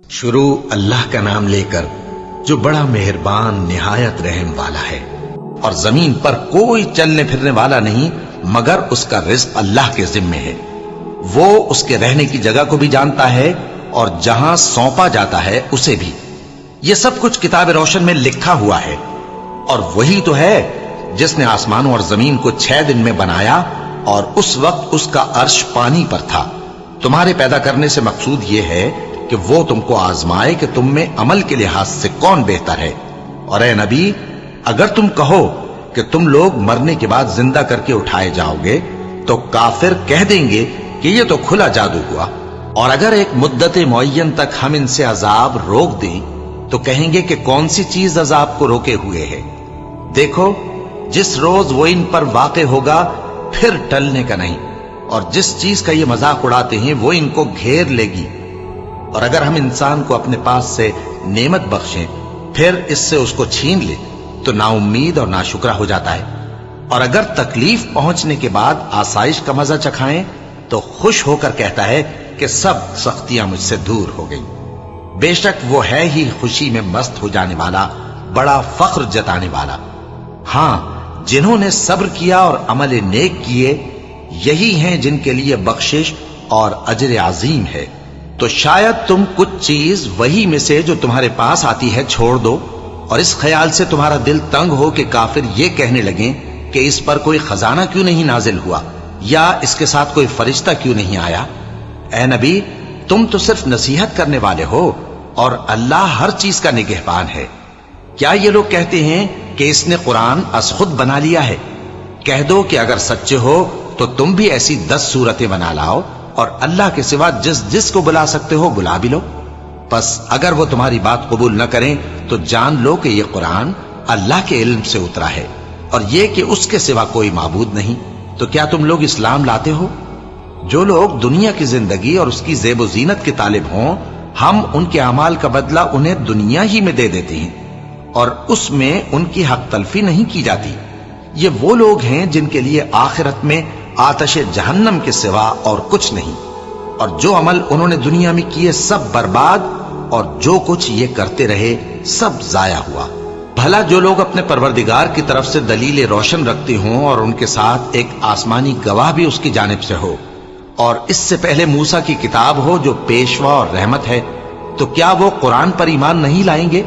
شروع اللہ کا نام لے کر جو بڑا مہربان نہایت رحم والا ہے، اور زمین پر کوئی چلنے پھرنے والا نہیں مگر اس کا رزق اللہ کے ذمے ہے۔ وہ اس کے رہنے کی جگہ کو بھی جانتا ہے اور جہاں سونپا جاتا ہے اسے بھی۔ یہ سب کچھ کتاب روشن میں لکھا ہوا ہے۔ اور وہی تو ہے جس نے آسمانوں اور زمین کو 6 دن میں بنایا، اور اس وقت اس کا عرش پانی پر تھا۔ تمہارے پیدا کرنے سے مقصود یہ ہے کہ وہ تم کو آزمائے کہ تم میں عمل کے لحاظ سے کون بہتر ہے۔ اور اے نبی، اگر تم کہو کہ تم لوگ مرنے کے بعد زندہ کر کے اٹھائے جاؤ گے تو کافر کہہ دیں گے کہ یہ تو کھلا جادو ہوا۔ اور اگر ایک مدت معین تک ہم ان سے عذاب روک دیں تو کہیں گے کہ کون سی چیز عذاب کو روکے ہوئے ہے؟ دیکھو، جس روز وہ ان پر واقع ہوگا پھر ٹلنے کا نہیں، اور جس چیز کا یہ مذاق اڑاتے ہیں وہ ان کو گھیر لے گی۔ اور اگر ہم انسان کو اپنے پاس سے نعمت بخشیں پھر اس سے اس کو چھین لے تو نا امید اور ناشکرا ہو جاتا ہے۔ اور اگر تکلیف پہنچنے کے بعد آسائش کا مزہ چکھائیں تو خوش ہو کر کہتا ہے کہ سب سختیاں مجھ سے دور ہو گئیں۔ بے شک وہ ہے ہی خوشی میں مست ہو جانے والا، بڑا فخر جتانے والا۔ ہاں، جنہوں نے صبر کیا اور عمل نیک کیے، یہی ہیں جن کے لیے بخشش اور اجر عظیم ہے۔ تو شاید تم کچھ چیز وہی میں سے جو تمہارے پاس آتی ہے چھوڑ دو، اور اس خیال سے تمہارا دل تنگ ہو کہ کافر یہ کہنے لگیں کہ اس پر کوئی خزانہ کیوں نہیں نازل ہوا، یا اس کے ساتھ کوئی فرشتہ کیوں نہیں آیا۔ اے نبی، تم تو صرف نصیحت کرنے والے ہو، اور اللہ ہر چیز کا نگہبان ہے۔ کیا یہ لوگ کہتے ہیں کہ اس نے قرآن از خود بنا لیا ہے؟ کہہ دو کہ اگر سچے ہو تو تم بھی ایسی 10 صورتیں بنا لاؤ، اور اللہ کے سوا جس جس کو بلا سکتے ہو بلا بھی لو۔ پس اگر وہ تمہاری بات قبول نہ کریں تو جان لو کہ یہ قرآن اللہ کے علم سے اترا ہے، اور یہ کہ اس کے سوا کوئی معبود نہیں۔ تو کیا تم لوگ اسلام لاتے ہو؟ جو لوگ دنیا کی زندگی اور اس کی زیب و زینت کے طالب ہوں، ہم ان کے اعمال کا بدلہ انہیں دنیا ہی میں دے دیتے ہیں، اور اس میں ان کی حق تلفی نہیں کی جاتی۔ یہ وہ لوگ ہیں جن کے لیے آخرت میں آتش جہنم کے سوا اور کچھ نہیں، اور جو عمل انہوں نے دنیا میں کیے سب برباد، اور جو کچھ یہ کرتے رہے سب ضائع ہوا۔ بھلا جو لوگ اپنے پروردگار کی طرف سے دلیل روشن رکھتے ہوں اور ان کے ساتھ ایک آسمانی گواہ بھی اس کی جانب سے ہو، اور اس سے پہلے موسیٰ کی کتاب ہو جو پیشوا اور رحمت ہے، تو کیا وہ قرآن پر ایمان نہیں لائیں گے؟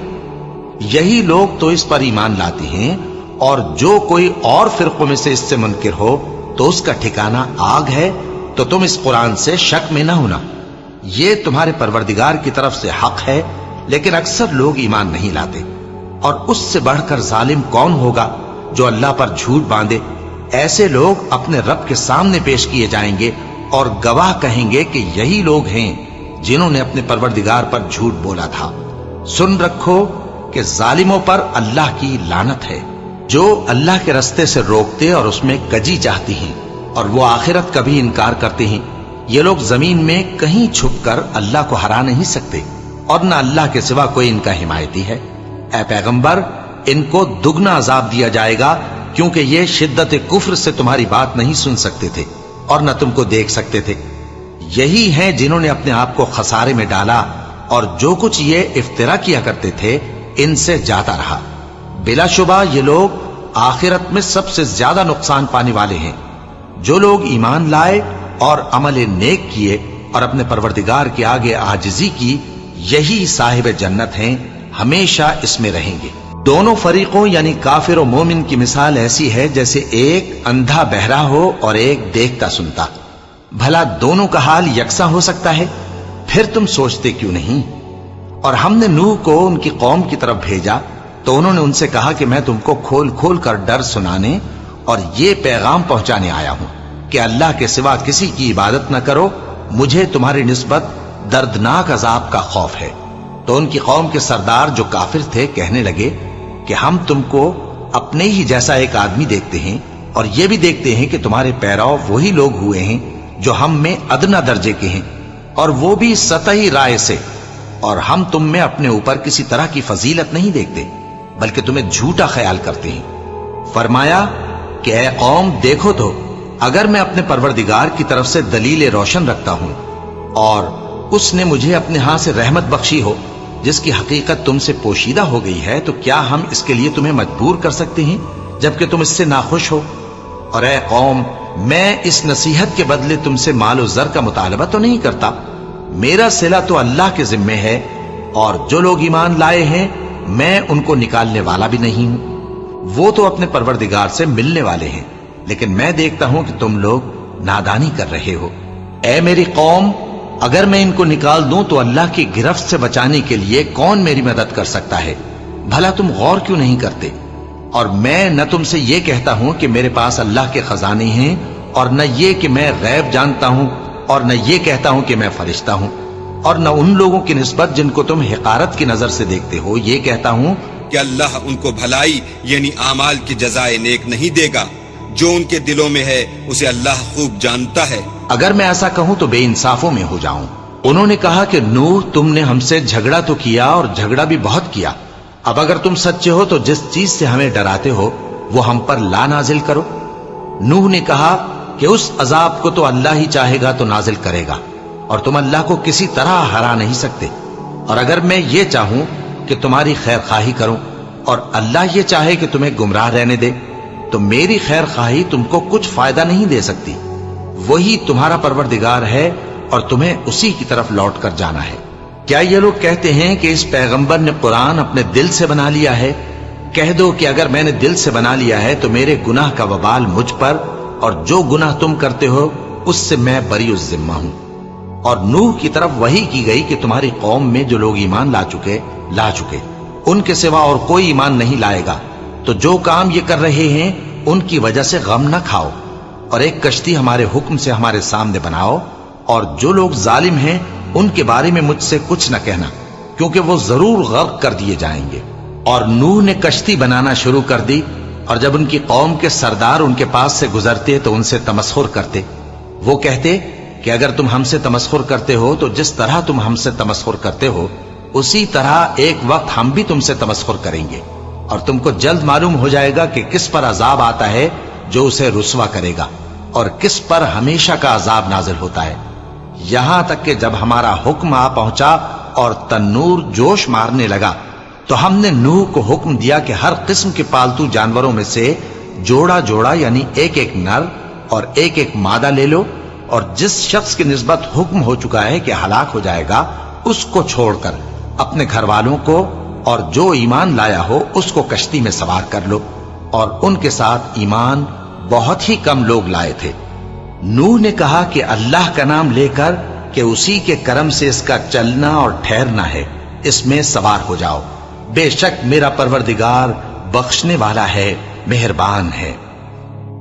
یہی لوگ تو اس پر ایمان لاتے ہیں، اور جو کوئی اور فرقوں میں سے اس سے منکر ہو تو اس کا ٹھکانہ آگ ہے۔ تو تم اس قرآن سے شک میں نہ ہونا، یہ تمہارے پروردگار کی طرف سے حق ہے، لیکن اکثر لوگ ایمان نہیں لاتے۔ اور اس سے بڑھ کر ظالم کون ہوگا جو اللہ پر جھوٹ باندھے؟ ایسے لوگ اپنے رب کے سامنے پیش کیے جائیں گے اور گواہ کہیں گے کہ یہی لوگ ہیں جنہوں نے اپنے پروردگار پر جھوٹ بولا تھا۔ سن رکھو کہ ظالموں پر اللہ کی لعنت ہے، جو اللہ کے رستے سے روکتے اور اس میں کجی چاہتی ہیں، اور وہ آخرت کا بھی انکار کرتے ہیں۔ یہ لوگ زمین میں کہیں چھپ کر اللہ کو ہرا نہیں سکتے، اور نہ اللہ کے سوا کوئی ان کا حمایتی ہے۔ اے پیغمبر، ان کو دگنا عذاب دیا جائے گا، کیونکہ یہ شدت کفر سے تمہاری بات نہیں سن سکتے تھے اور نہ تم کو دیکھ سکتے تھے۔ یہی ہیں جنہوں نے اپنے آپ کو خسارے میں ڈالا، اور جو کچھ یہ افترا کیا کرتے تھے ان سے جاتا رہا۔ بلا شبہ یہ لوگ آخرت میں سب سے زیادہ نقصان پانے والے ہیں۔ جو لوگ ایمان لائے اور عمل نیک کیے اور اپنے پروردگار کے آگے عاجزی کی، یہی صاحب جنت ہیں، ہمیشہ اس میں رہیں گے۔ دونوں فریقوں یعنی کافر و مومن کی مثال ایسی ہے جیسے ایک اندھا بہرا ہو اور ایک دیکھتا سنتا۔ بھلا دونوں کا حال یکساں ہو سکتا ہے؟ پھر تم سوچتے کیوں نہیں؟ اور ہم نے نوح کو ان کی قوم کی طرف بھیجا تو انہوں نے ان سے کہا کہ میں تم کو کھول کھول کر ڈر سنانے اور یہ پیغام پہنچانے آیا ہوں کہ اللہ کے سوا کسی کی عبادت نہ کرو، مجھے تمہاری نسبت دردناک عذاب کا خوف ہے۔ تو ان کی قوم کے سردار جو کافر تھے کہنے لگے کہ ہم تم کو اپنے ہی جیسا ایک آدمی دیکھتے ہیں، اور یہ بھی دیکھتے ہیں کہ تمہارے پیرو وہی لوگ ہوئے ہیں جو ہم میں ادنا درجے کے ہیں، اور وہ بھی سطحی رائے سے، اور ہم تم میں اپنے اوپر کسی طرح کی فضیلت نہیں دیکھتے بلکہ تمہیں جھوٹا خیال کرتے ہیں۔ فرمایا کہ اے قوم، دیکھو تو اگر میں اپنے پروردگار کی طرف سے دلیل روشن رکھتا ہوں اور اس نے مجھے اپنے ہاں سے رحمت بخشی ہو جس کی حقیقت تم سے پوشیدہ ہو گئی ہے، تو کیا ہم اس کے لیے تمہیں مجبور کر سکتے ہیں جبکہ تم اس سے ناخوش ہو؟ اور اے قوم، میں اس نصیحت کے بدلے تم سے مال و زر کا مطالبہ تو نہیں کرتا، میرا صلہ تو اللہ کے ذمے ہے، اور جو لوگ ایمان لائے ہیں میں ان کو نکالنے والا بھی نہیں ہوں، وہ تو اپنے پروردگار سے ملنے والے ہیں، لیکن میں دیکھتا ہوں کہ تم لوگ نادانی کر رہے ہو۔ اے میری قوم، اگر میں ان کو نکال دوں تو اللہ کی گرفت سے بچانے کے لیے کون میری مدد کر سکتا ہے؟ بھلا تم غور کیوں نہیں کرتے؟ اور میں نہ تم سے یہ کہتا ہوں کہ میرے پاس اللہ کے خزانے ہیں، اور نہ یہ کہ میں غیب جانتا ہوں، اور نہ یہ کہتا ہوں کہ میں فرشتہ ہوں، اور نہ ان لوگوں کی نسبت جن کو تم حقارت کی نظر سے دیکھتے ہو یہ کہتا ہوں کہ اللہ ان کو بھلائی یعنی اعمال کی جزائے نیک نہیں دے گا، جو ان کے دلوں میں ہے اسے اللہ خوب جانتا ہے۔ اگر میں ایسا کہوں تو بے انصافوں میں ہو جاؤں۔ انہوں نے کہا کہ نوح، تم نے ہم سے جھگڑا تو کیا اور جھگڑا بھی بہت کیا، اب اگر تم سچے ہو تو جس چیز سے ہمیں ڈراتے ہو وہ ہم پر لا نازل کرو۔ نوح نے کہا کہ اس عذاب کو تو اللہ ہی چاہے گا تو نازل کرے گا، اور تم اللہ کو کسی طرح ہرا نہیں سکتے، اور اگر میں یہ چاہوں کہ تمہاری خیر خواہی کروں اور اللہ یہ چاہے کہ تمہیں گمراہ رہنے دے تو میری خیر خواہی تم کو کچھ فائدہ نہیں دے سکتی، وہی تمہارا پروردگار ہے اور تمہیں اسی کی طرف لوٹ کر جانا ہے۔ کیا یہ لوگ کہتے ہیں کہ اس پیغمبر نے قرآن اپنے دل سے بنا لیا ہے؟ کہہ دو کہ اگر میں نے دل سے بنا لیا ہے تو میرے گناہ کا وبال مجھ پر، اور جو گناہ تم کرتے ہو اس سے میں بری الذمہ ہوں۔ اور نوح کی طرف وحی کی گئی کہ تمہاری قوم میں جو لوگ ایمان لا چکے ان کے سوا اور کوئی ایمان نہیں لائے گا، تو جو کام یہ کر رہے ہیں ان کی وجہ سے غم نہ کھاؤ، اور ایک کشتی ہمارے حکم سے ہمارے سامنے بناؤ، اور جو لوگ ظالم ہیں ان کے بارے میں مجھ سے کچھ نہ کہنا، کیونکہ وہ ضرور غرق کر دیے جائیں گے۔ اور نوح نے کشتی بنانا شروع کر دی، اور جب ان کی قوم کے سردار ان کے پاس سے گزرتے تو ان سے تمسخر کرتے۔ وہ کہتے کہ اگر تم ہم سے تمسخر کرتے ہو تو جس طرح تم ہم سے تمسخر کرتے ہو اسی طرح ایک وقت ہم بھی تم سے تمسخر کریں گے، اور تم کو جلد معلوم ہو جائے گا کہ کس پر عذاب آتا ہے جو اسے رسوا کرے گا، اور کس پر ہمیشہ کا عذاب نازل ہوتا ہے، یہاں تک کہ جب ہمارا حکم آ پہنچا اور تنور جوش مارنے لگا تو ہم نے نوح کو حکم دیا کہ ہر قسم کے پالتو جانوروں میں سے جوڑا جوڑا یعنی ایک ایک نر اور ایک ایک مادہ لے لو، اور جس شخص کی نسبت حکم ہو چکا ہے کہ ہلاک ہو جائے گا اس کو چھوڑ کر اپنے گھر والوں کو اور جو ایمان لایا ہو اس کو کشتی میں سوار کر لو، اور ان کے ساتھ ایمان بہت ہی کم لوگ لائے تھے۔ نوح نے کہا کہ اللہ کا نام لے کر کہ اسی کے کرم سے اس کا چلنا اور ٹھہرنا ہے، اس میں سوار ہو جاؤ، بے شک میرا پروردگار بخشنے والا ہے، مہربان ہے۔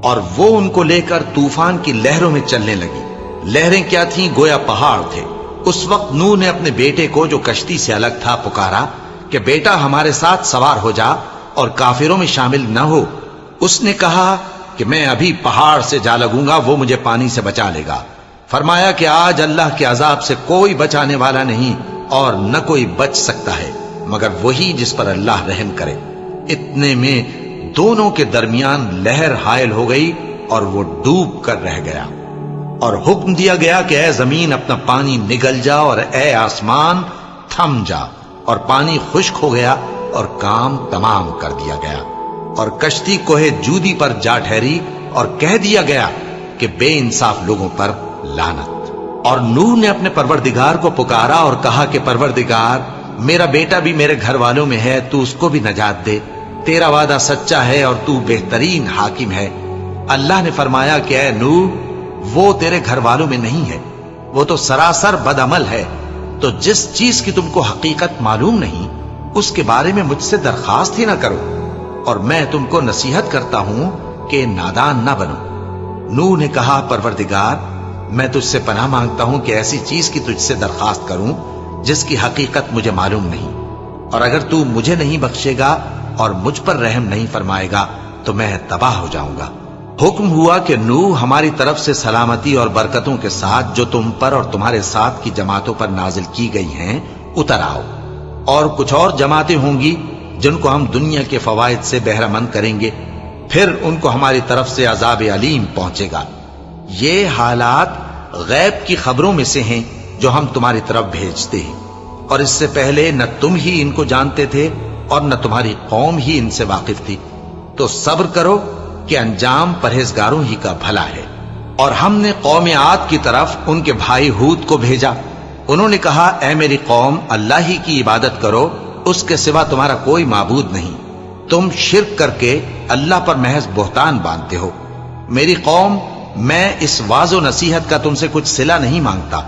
اور وہ ان کو لے کر طوفان کی لہروں میں چلنے لگی۔ لہریں کیا تھیں؟ گویا پہاڑ تھے۔ اس وقت نوح نے اپنے بیٹے کو جو کشتی سے الگ تھا پکارا کہ بیٹا ہمارے ساتھ سوار ہو جا اور کافروں میں شامل نہ ہو۔ اس نے کہا کہ میں ابھی پہاڑ سے جا لگوں گا، وہ مجھے پانی سے بچا لے گا۔ فرمایا کہ آج اللہ کے عذاب سے کوئی بچانے والا نہیں اور نہ کوئی بچ سکتا ہے مگر وہی جس پر اللہ رحم کرے۔ اتنے میں دونوں کے درمیان لہر حائل ہو گئی اور وہ ڈوب کر رہ گیا، اور حکم دیا گیا کہ اے زمین اپنا پانی نگل جا، اور اے آسمان تھم جا، اور پانی خشک ہو گیا اور کام تمام کر دیا گیا، اور کشتی کوہ جودی پر جا ٹھہری، اور کہہ دیا گیا کہ بے انصاف لوگوں پر لعنت۔ اور نوح نے اپنے پروردگار کو پکارا اور کہا کہ پروردگار، میرا بیٹا بھی میرے گھر والوں میں ہے، تو اس کو بھی نجات دے، تیرا وعدہ سچا ہے اور تو بہترین حاکم ہے۔ اللہ نے فرمایا کہ اے نوح، وہ تیرے گھر والوں میں نہیں ہے، وہ تو سراسر بدعمل ہے، تو جس چیز کی تم کو حقیقت معلوم نہیں اس کے بارے میں مجھ سے درخواست ہی نہ کرو، اور میں تم کو نصیحت کرتا ہوں کہ نادان نہ بنو۔ نوح نے کہا پروردگار، میں تجھ سے پناہ مانگتا ہوں کہ ایسی چیز کی تجھ سے درخواست کروں جس کی حقیقت مجھے معلوم نہیں، اور اگر تو مجھے نہیں بخشے گا اور مجھ پر رحم نہیں فرمائے گا تو میں تباہ ہو جاؤں گا۔ حکم ہوا کہ نوح ہماری طرف سے سلامتی اور برکتوں کے ساتھ جو تم پر اور تمہارے ساتھ کی جماعتوں پر نازل کی گئی ہیں اتر آؤ، اور کچھ اور جماعتیں ہوں گی جن کو ہم دنیا کے فوائد سے بہرہ مند کریں گے، پھر ان کو ہماری طرف سے عذاب علیم پہنچے گا۔ یہ حالات غیب کی خبروں میں سے ہیں جو ہم تمہاری طرف بھیجتے ہیں، اور اس سے پہلے نہ تم ہی ان کو جانتے تھے اور نہ تمہاری قوم ہی ان سے واقف تھی، تو صبر کرو کہ انجام پرہیزگاروں ہی کا بھلا ہے۔ اور ہم نے قوم عاد کی طرف ان کے بھائی ہود کو بھیجا۔ انہوں نے کہا، اے میری قوم، اللہ ہی کی عبادت کرو، اس کے سوا تمہارا کوئی معبود نہیں۔ تم شرک کر کے اللہ پر محض بہتان باندھتے ہو۔ میری قوم، میں اس واعظ و نصیحت کا تم سے کچھ صلہ نہیں مانگتا،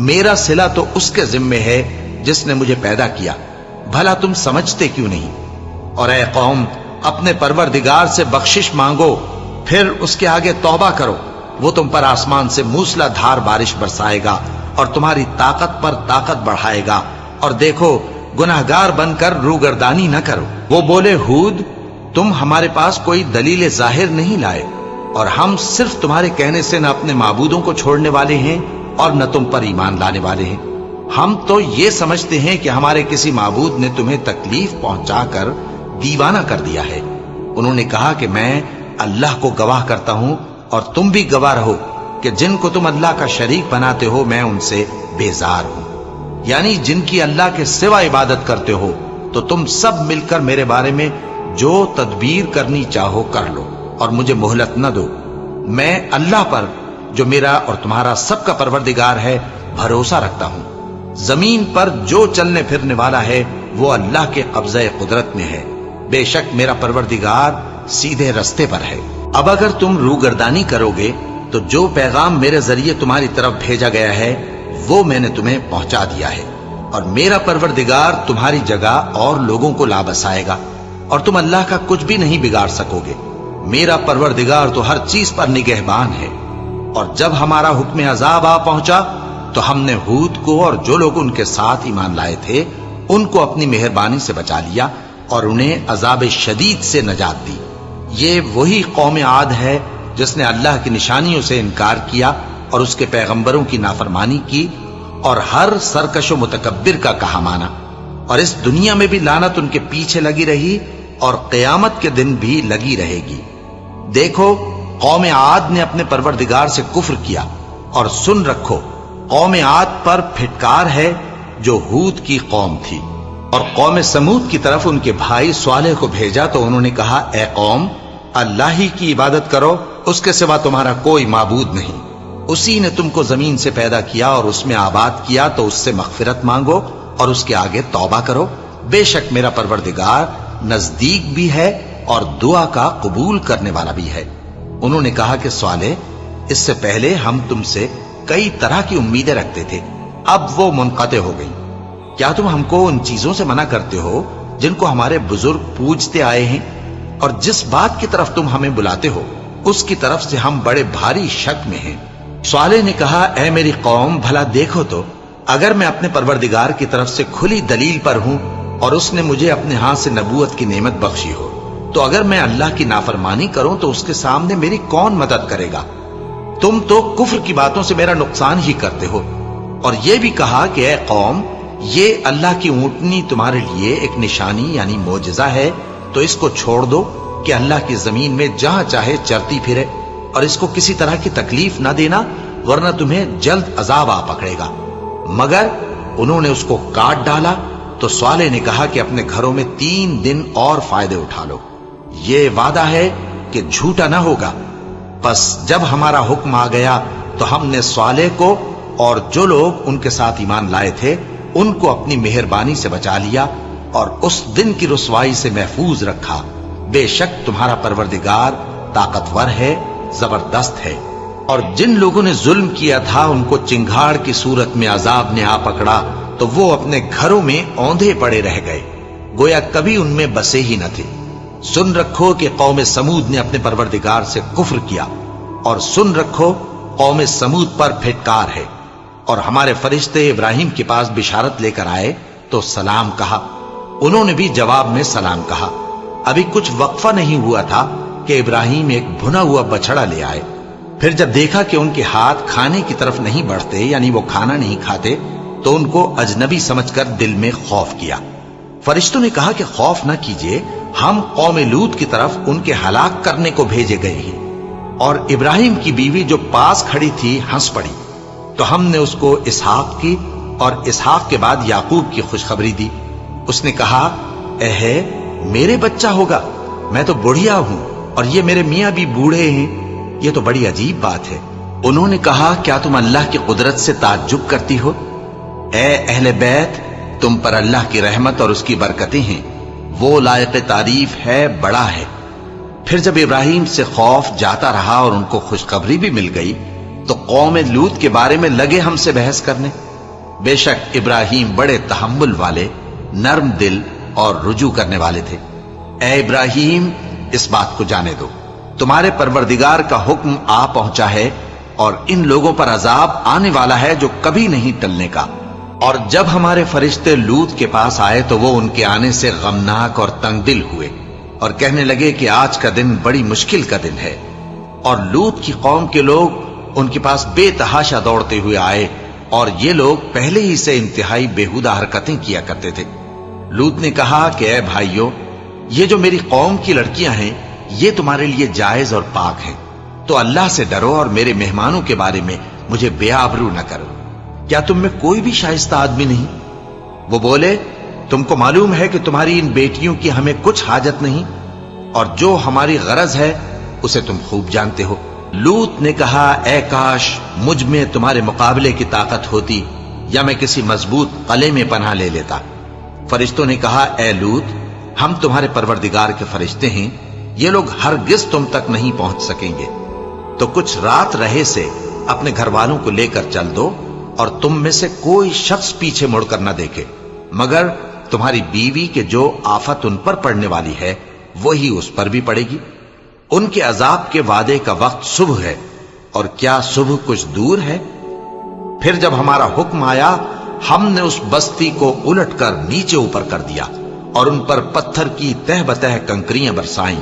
میرا صلہ تو اس کے ذمے ہے جس نے مجھے پیدا کیا، بھلا تم سمجھتے کیوں نہیں؟ اور اے قوم، اپنے پروردگار سے بخشش مانگو، پھر اس کے آگے توبہ کرو، وہ تم پر آسمان سے موسلا دھار بارش برسائے گا اور تمہاری طاقت پر طاقت بڑھائے گا، اور دیکھو گناہگار بن کر روگردانی نہ کرو۔ وہ بولے، ہود، تم ہمارے پاس کوئی دلیل ظاہر نہیں لائے، اور ہم صرف تمہارے کہنے سے نہ اپنے معبودوں کو چھوڑنے والے ہیں اور نہ تم پر ایمان لانے والے ہیں۔ ہم تو یہ سمجھتے ہیں کہ ہمارے کسی معبود نے تمہیں تکلیف پہنچا کر دیوانہ کر دیا ہے۔ انہوں نے کہا کہ میں اللہ کو گواہ کرتا ہوں اور تم بھی گواہ رہو کہ جن کو تم اللہ کا شریک بناتے ہو میں ان سے بیزار ہوں، یعنی جن کی اللہ کے سوا عبادت کرتے ہو، تو تم سب مل کر میرے بارے میں جو تدبیر کرنی چاہو کر لو اور مجھے مہلت نہ دو۔ میں اللہ پر، جو میرا اور تمہارا سب کا پروردگار ہے، بھروسہ رکھتا ہوں۔ زمین پر جو چلنے پھرنے والا ہے وہ اللہ کے قبضہ قدرت میں ہے، بے شک میرا پروردگار سیدھے رستے پر ہے۔ اب اگر تم روگردانی کرو گے تو جو پیغام میرے ذریعے تمہاری طرف بھیجا گیا ہے وہ میں نے تمہیں پہنچا دیا ہے، اور میرا پروردگار تمہاری جگہ اور لوگوں کو لا بسائے گا، اور تم اللہ کا کچھ بھی نہیں بگاڑ سکو گے۔ میرا پروردگار تو ہر چیز پر نگہبان ہے۔ اور جب ہمارا حکم عذاب آ پہنچا تو ہم نے ہود کو اور جو لوگ ان کے ساتھ ایمان لائے تھے ان کو اپنی مہربانی سے بچا لیا اور انہیں عذاب شدید سے نجات دی۔ یہ وہی قوم عاد ہے جس نے اللہ کی نشانیوں سے انکار کیا اور اس کے پیغمبروں کی نافرمانی کی اور ہر سرکش و متکبر کا کہا مانا، اور اس دنیا میں بھی لعنت ان کے پیچھے لگی رہی اور قیامت کے دن بھی لگی رہے گی۔ دیکھو، قوم عاد نے اپنے پروردگار سے کفر کیا، اور سن رکھو، قوم عاد پر پھٹکار ہے جو ہود کی قوم تھی۔ اور قوم سمود کی طرف ان کے بھائی صالح کو بھیجا تو انہوں نے کہا، اے قوم، اللہ ہی کی عبادت کرو، اس کے سوا تمہارا کوئی معبود نہیں۔ اسی نے تم کو زمین سے پیدا کیا اور اس میں آباد کیا، تو اس سے مغفرت مانگو اور اس کے آگے توبہ کرو، بے شک میرا پروردگار نزدیک بھی ہے اور دعا کا قبول کرنے والا بھی ہے۔ انہوں نے کہا کہ صالح، اس سے پہلے ہم تم سے کئی طرح کی امیدیں رکھتے تھے، اب وہ منقطع ہو گئی۔ کیا تم ہم کو ان چیزوں سے منع کرتے ہو جن کو ہمارے بزرگ پوجتے آئے ہیں؟ اور جس بات کی طرف تم ہمیں بلاتے ہو اس کی طرف سے ہم بڑے بھاری شک میں ہیں۔ صالح نے کہا، اے میری قوم، بھلا دیکھو تو، اگر میں اپنے پروردگار کی طرف سے کھلی دلیل پر ہوں اور اس نے مجھے اپنے ہاتھ سے نبوت کی نعمت بخشی ہو، تو اگر میں اللہ کی نافرمانی کروں تو اس کے سامنے میری کون مدد کرے گا؟ تم تو کفر کی باتوں سے میرا نقصان ہی کرتے ہو۔ اور یہ بھی کہا کہ اے قوم، یہ اللہ کی اونٹنی تمہارے لیے ایک نشانی یعنی معجزہ ہے، تو اس کو چھوڑ دو کہ اللہ کی زمین میں جہاں چاہے چرتی پھرے، اور اس کو کسی طرح کی تکلیف نہ دینا، ورنہ تمہیں جلد عذاب آ پکڑے گا۔ مگر انہوں نے اس کو کاٹ ڈالا تو صالح نے کہا کہ اپنے گھروں میں 3 دن اور فائدے اٹھا لو، یہ وعدہ ہے کہ جھوٹا نہ ہوگا۔ پس جب ہمارا حکم آ گیا تو ہم نے صالح کو اور جو لوگ ان کے ساتھ ایمان لائے تھے ان کو اپنی مہربانی سے بچا لیا اور اس دن کی رسوائی سے محفوظ رکھا۔ بے شک تمہارا پروردگار طاقتور ہے، زبردست ہے۔ اور جن لوگوں نے ظلم کیا تھا ان کو چنگھاڑ کی صورت میں عذاب نے آ پکڑا تو وہ اپنے گھروں میں اوندھے پڑے رہ گئے، گویا کبھی ان میں بسے ہی نہ تھے۔ سن رکھو کہ قوم سمود نے اپنے پروردگار سے کفر کیا، اور سن رکھو قوم سمود پر پھٹکار ہے۔ اور ہمارے فرشتے ابراہیم کے پاس بشارت لے کر آئے تو سلام کہا، انہوں نے بھی جواب میں سلام کہا۔ ابھی کچھ وقفہ نہیں ہوا تھا کہ ابراہیم ایک بھنا ہوا بچڑا لے آئے۔ پھر جب دیکھا کہ ان کے ہاتھ کھانے کی طرف نہیں بڑھتے، یعنی وہ کھانا نہیں کھاتے، تو ان کو اجنبی سمجھ کر دل میں خوف کیا۔ فرشتوں نے کہا کہ خوف نہ کیجیے، ہم قوم لوط کی طرف ان کے ہلاک کرنے کو بھیجے گئے ہیں۔ اور ابراہیم کی بیوی جو پاس کھڑی تھی ہنس پڑی۔ تو ہم نے اس کو اسحاق کی اور اسحاق کے بعد یعقوب کی خوشخبری دی۔ اس نے کہا اے میرے بچہ ہوگا، میں تو بڑھیا ہوں اور یہ میرے میاں بھی بوڑھے ہیں، یہ تو بڑی عجیب بات ہے۔ انہوں نے کہا کیا تم اللہ کی قدرت سے تعجب کرتی ہو؟ اے اہل بیت، تم پر اللہ کی رحمت اور اس کی برکتیں ہیں، وہ لائق تعریف ہے، بڑا ہے۔ پھر جب ابراہیم سے خوف جاتا رہا اور ان کو خوشخبری بھی مل گئی تو قوم لوط کے بارے میں لگے ہم سے بحث کرنے۔ بے شک ابراہیم بڑے تحمل والے، نرم دل اور رجوع کرنے والے تھے۔ اے ابراہیم، اس بات کو جانے دو، تمہارے پروردگار کا حکم آ پہنچا ہے اور ان لوگوں پر عذاب آنے والا ہے جو کبھی نہیں ٹلنے کا۔ اور جب ہمارے فرشتے لوط کے پاس آئے تو وہ ان کے آنے سے غمناک اور تنگ دل ہوئے اور کہنے لگے کہ آج کا دن بڑی مشکل کا دن ہے۔ اور لوط کی قوم کے لوگ ان کے پاس بے تحاشا دوڑتے ہوئے آئے اور یہ لوگ پہلے ہی سے انتہائی بیہودہ حرکتیں کیا کرتے تھے۔ لوط نے کہا کہ اے بھائیو، یہ جو میری قوم کی لڑکیاں ہیں یہ تمہارے لیے جائز اور پاک ہیں، تو اللہ سے ڈرو اور میرے مہمانوں کے بارے میں مجھے بے آبرو نہ کرو۔ کیا تم میں کوئی بھی شائستہ آدمی نہیں؟ وہ بولے تم کو معلوم ہے کہ تمہاری ان بیٹیوں کی ہمیں کچھ حاجت نہیں، اور جو ہماری غرض ہے اسے تم خوب جانتے ہو۔ لوط نے کہا اے کاش مجھ میں تمہارے مقابلے کی طاقت ہوتی یا میں کسی مضبوط قلعے میں پناہ لے لیتا۔ فرشتوں نے کہا اے لوط، ہم تمہارے پروردگار کے فرشتے ہیں، یہ لوگ ہرگز تم تک نہیں پہنچ سکیں گے، تو کچھ رات رہے سے اپنے گھر والوں کو لے کر چل دو، اور تم میں سے کوئی شخص پیچھے مڑ کر نہ دیکھے مگر تمہاری بیوی کے جو آفت ان پر پڑنے والی ہے وہی اس پر بھی پڑے گی۔ ان کے عذاب کے وعدے کا وقت صبح ہے، اور کیا صبح کچھ دور ہے؟ پھر جب ہمارا حکم آیا ہم نے اس بستی کو الٹ کر نیچے اوپر کر دیا اور ان پر پتھر کی تہ بتہ کنکریاں برسائیں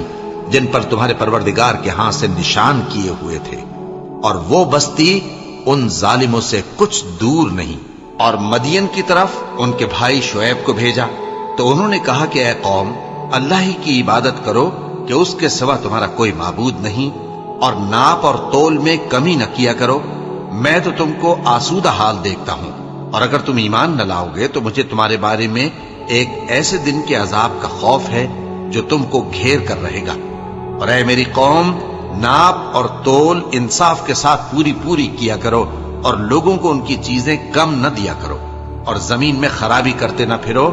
جن پر تمہارے پروردگار کے ہاں سے نشان کیے ہوئے تھے، اور وہ بستی ان ظالموں سے کچھ دور نہیں۔ اور مدین کی طرف ان کے بھائی شعیب کو بھیجا تو انہوں نے کہا کہ اے قوم، اللہ ہی کی عبادت کرو کہ اس کے سوا تمہارا کوئی معبود نہیں، اور ناپ اور تول میں کمی نہ کیا کرو، میں تو تم کو آسودہ حال دیکھتا ہوں، اور اگر تم ایمان نہ لاؤ گے تو مجھے تمہارے بارے میں ایک ایسے دن کے عذاب کا خوف ہے جو تم کو گھیر کر رہے گا۔ اور اے میری قوم، ناپ اور تول انصاف کے ساتھ پوری کیا کرو، اور لوگوں کو ان کی چیزیں کم نہ دیا کرو، اور زمین میں خرابی کرتے نہ پھرو۔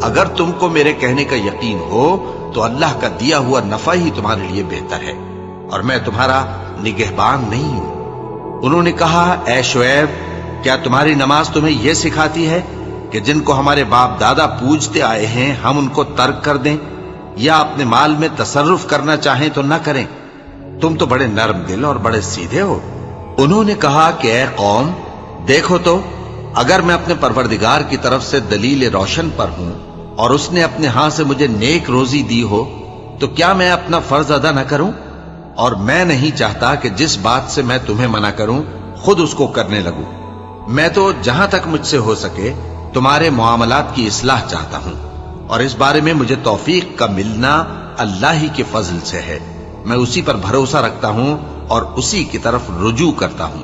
اگر تم کو میرے کہنے کا یقین ہو تو اللہ کا دیا ہوا نفع ہی تمہارے لیے بہتر ہے، اور میں تمہارا نگہبان نہیں ہوں۔ انہوں نے کہا اے شعیب، کیا تمہاری نماز تمہیں یہ سکھاتی ہے کہ جن کو ہمارے باپ دادا پوجتے آئے ہیں ہم ان کو ترک کر دیں، یا اپنے مال میں تصرف کرنا چاہیں تو نہ کریں؟ تم تو بڑے نرم دل اور بڑے سیدھے ہو۔ انہوں نے کہا کہ اے قوم، دیکھو تو اگر میں اپنے پروردگار کی طرف سے دلیل روشن پر ہوں اور اس نے اپنے ہاں سے مجھے نیک روزی دی ہو تو کیا میں اپنا فرض ادا نہ کروں؟ اور میں نہیں چاہتا کہ جس بات سے میں تمہیں منع کروں خود اس کو کرنے لگوں۔ میں تو جہاں تک مجھ سے ہو سکے تمہارے معاملات کی اصلاح چاہتا ہوں، اور اس بارے میں مجھے توفیق کا ملنا اللہ ہی کے فضل سے ہے۔ میں اسی پر بھروسہ رکھتا ہوں اور اسی کی طرف رجوع کرتا ہوں۔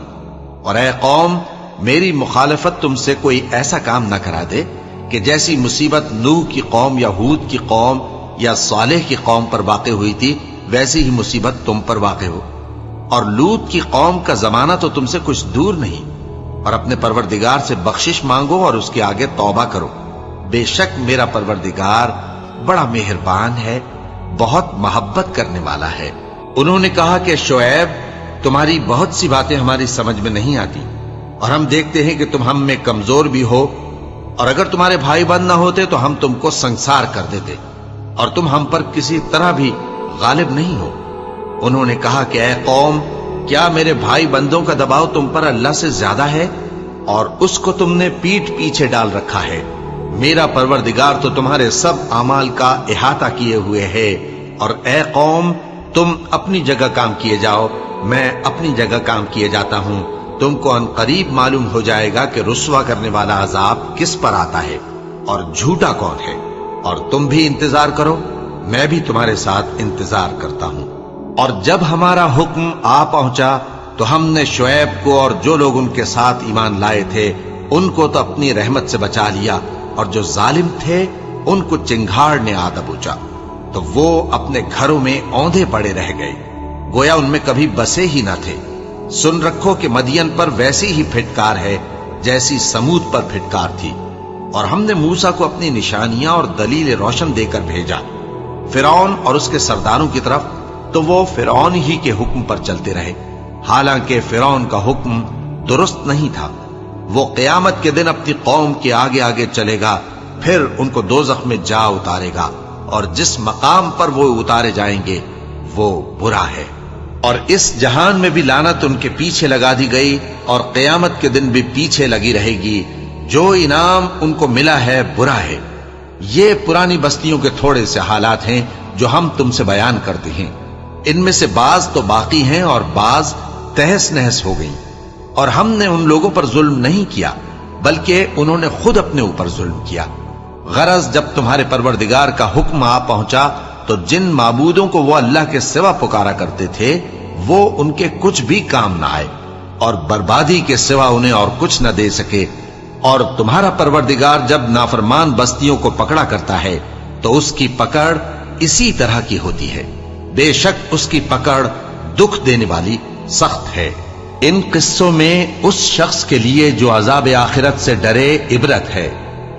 اور اے قوم، میری مخالفت تم سے کوئی ایسا کام نہ کرا دے کہ جیسی مصیبت نوح کی قوم یا ہود کی قوم یا صالح کی قوم پر واقع ہوئی تھی ویسی ہی مصیبت تم پر واقع ہو۔ اور لوط کی قوم کا زمانہ تو تم سے کچھ دور نہیں، اور اپنے پروردگار سے بخشش مانگو اور اس کے آگے توبہ کرو، بے شک میرا پروردگار بڑا مہربان ہے، بہت محبت کرنے والا ہے۔ انہوں نے کہا کہ شعیب، تمہاری بہت سی باتیں ہماری سمجھ میں نہیں آتی، اور ہم دیکھتے ہیں کہ تم ہم میں کمزور بھی ہو، اور اگر تمہارے بھائی بند نہ ہوتے تو ہم تم کو سنسار کر دیتے، اور تم ہم پر کسی طرح بھی غالب نہیں ہو۔ انہوں نے کہا کہ اے قوم، کیا میرے بھائی بندوں کا دباؤ تم پر اللہ سے زیادہ ہے، اور اس کو تم نے پیٹھ پیچھے ڈال رکھا ہے؟ میرا پروردگار تو تمہارے سب اعمال کا احاطہ کیے ہوئے ہے۔ اور اے قوم، تم اپنی جگہ کام کیے جاؤ، میں اپنی جگہ کام کیے جاتا ہوں، تم کو ان قریب معلوم ہو جائے گا کہ رسوا کرنے والا عذاب کس پر آتا ہے اور جھوٹا کون ہے۔ اور تم بھی انتظار کرو، میں بھی تمہارے ساتھ انتظار کرتا ہوں۔ اور جب ہمارا حکم آ پہنچا تو ہم نے شعیب کو اور جو لوگ ان کے ساتھ ایمان لائے تھے ان کو تو اپنی رحمت سے بچا لیا، اور جو ظالم تھے ان کو چنگھاڑ نے آ دبوچا، تو وہ اپنے گھروں میں اوندھے پڑے رہ گئے، گویا ان میں کبھی بسے ہی نہ تھے۔ سن رکھو کہ مدین پر ویسی ہی پھٹکار ہے جیسی سمود پر پھٹکار تھی، اور ہم نے موسیٰ کو اپنی نشانیاں اور دلیل روشن دے کر بھیجا فرعون اور اس کے سرداروں کی طرف، تو وہ فرعون ہی کے حکم پر چلتے رہے، حالانکہ فرعون کا حکم درست نہیں تھا۔ وہ قیامت کے دن اپنی قوم کے آگے آگے چلے گا، پھر ان کو دوزخ میں جا اتارے گا، اور جس مقام پر وہ اتارے جائیں گے وہ برا ہے۔ اور اس جہان میں بھی لعنت ان کے پیچھے لگا دی گئی، اور قیامت کے دن بھی پیچھے لگی رہے گی۔ جو انعام ان کو ملا ہے برا ہے۔ یہ پرانی بستیوں کے تھوڑے سے حالات ہیں جو ہم تم سے بیان کرتے ہیں، ان میں سے بعض تو باقی ہیں اور بعض تہس نہس ہو گئی۔ اور ہم نے ان لوگوں پر ظلم نہیں کیا بلکہ انہوں نے خود اپنے اوپر ظلم کیا۔ غرض جب تمہارے پروردگار کا حکم آ پہنچا تو جن معبودوں کو وہ اللہ کے سوا پکارا کرتے تھے وہ ان کے کچھ بھی کام نہ آئے، اور بربادی کے سوا انہیں اور کچھ نہ دے سکے۔ اور تمہارا پروردگار جب نافرمان بستیوں کو پکڑا کرتا ہے تو اس کی پکڑ اسی طرح کی ہوتی ہے، بے شک اس کی پکڑ دکھ دینے والی سخت ہے۔ ان قصوں میں اس شخص کے لیے جو عذاب آخرت سے ڈرے عبرت ہے۔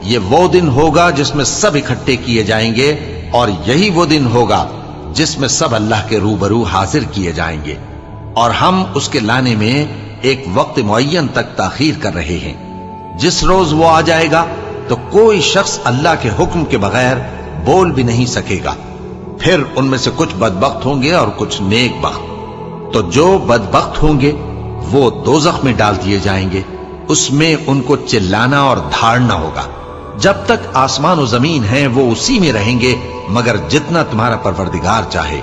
یہ وہ دن ہوگا جس میں سب اکٹھے کیے جائیں گے، اور یہی وہ دن ہوگا جس میں سب اللہ کے روبرو حاضر کیے جائیں گے، اور ہم اس کے لانے میں ایک وقت معین تک تاخیر کر رہے ہیں۔ جس روز وہ آ جائے گا تو کوئی شخص اللہ کے حکم کے بغیر بول بھی نہیں سکے گا۔ پھر ان میں سے کچھ بدبخت ہوں گے اور کچھ نیک بخت، تو جو بدبخت ہوں گے وہ دوزخ میں ڈال دیے جائیں گے، اس میں ان کو چلانا اور دھاڑنا ہوگا۔ جب تک آسمان و زمین ہیں وہ اسی میں رہیں گے مگر جتنا تمہارا پروردگار چاہے،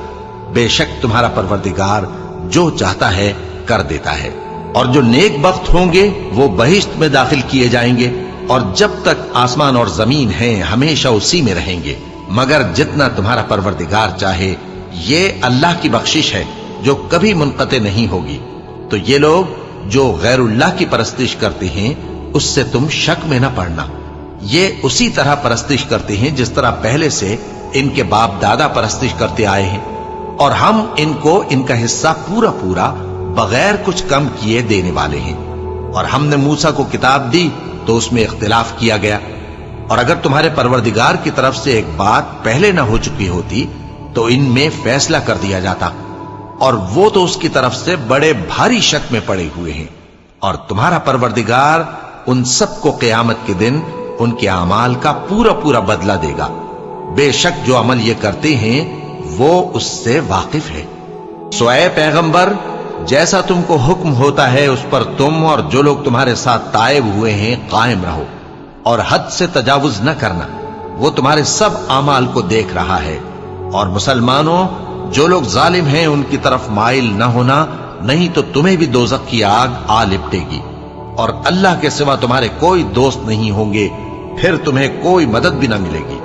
بے شک تمہارا پروردگار جو چاہتا ہے کر دیتا ہے۔ اور جو نیک بخت ہوں گے وہ بہشت میں داخل کیے جائیں گے، اور جب تک آسمان اور زمین ہیں ہمیشہ اسی میں رہیں گے مگر جتنا تمہارا پروردگار چاہے۔ یہ اللہ کی بخشش ہے جو کبھی منقطع نہیں ہوگی۔ تو یہ لوگ جو غیر اللہ کی پرستش کرتے ہیں اس سے تم شک میں نہ پڑنا، یہ اسی طرح پرستش کرتے ہیں جس طرح پہلے سے ان کے باپ دادا پرستش کرتے آئے ہیں، اور ہم ان کو ان کا حصہ پورا پورا بغیر کچھ کم کیے دینے والے ہیں۔ اور ہم نے موسیٰ کو کتاب دی تو اس میں اختلاف کیا گیا، اور اگر تمہارے پروردگار کی طرف سے ایک بات پہلے نہ ہو چکی ہوتی تو ان میں فیصلہ کر دیا جاتا، اور وہ تو اس کی طرف سے بڑے بھاری شک میں پڑے ہوئے ہیں۔ اور تمہارا پروردگار ان سب کو قیامت کے دن ان کے اعمال کا پورا پورا بدلہ دے گا، بے شک جو عمل یہ کرتے ہیں وہ اس سے واقف ہے۔ سو اے پیغمبر، جیسا تم کو حکم ہوتا ہے اس پر تم اور جو لوگ تمہارے ساتھ تائب ہوئے ہیں قائم رہو، اور حد سے تجاوز نہ کرنا، وہ تمہارے سب اعمال کو دیکھ رہا ہے۔ اور مسلمانوں، جو لوگ ظالم ہیں ان کی طرف مائل نہ ہونا، نہیں تو تمہیں بھی دوزخ کی آگ آ لپٹے گی، اور اللہ کے سوا تمہارے کوئی دوست نہیں ہوں گے، پھر تمہیں کوئی مدد بھی نہ ملے گی۔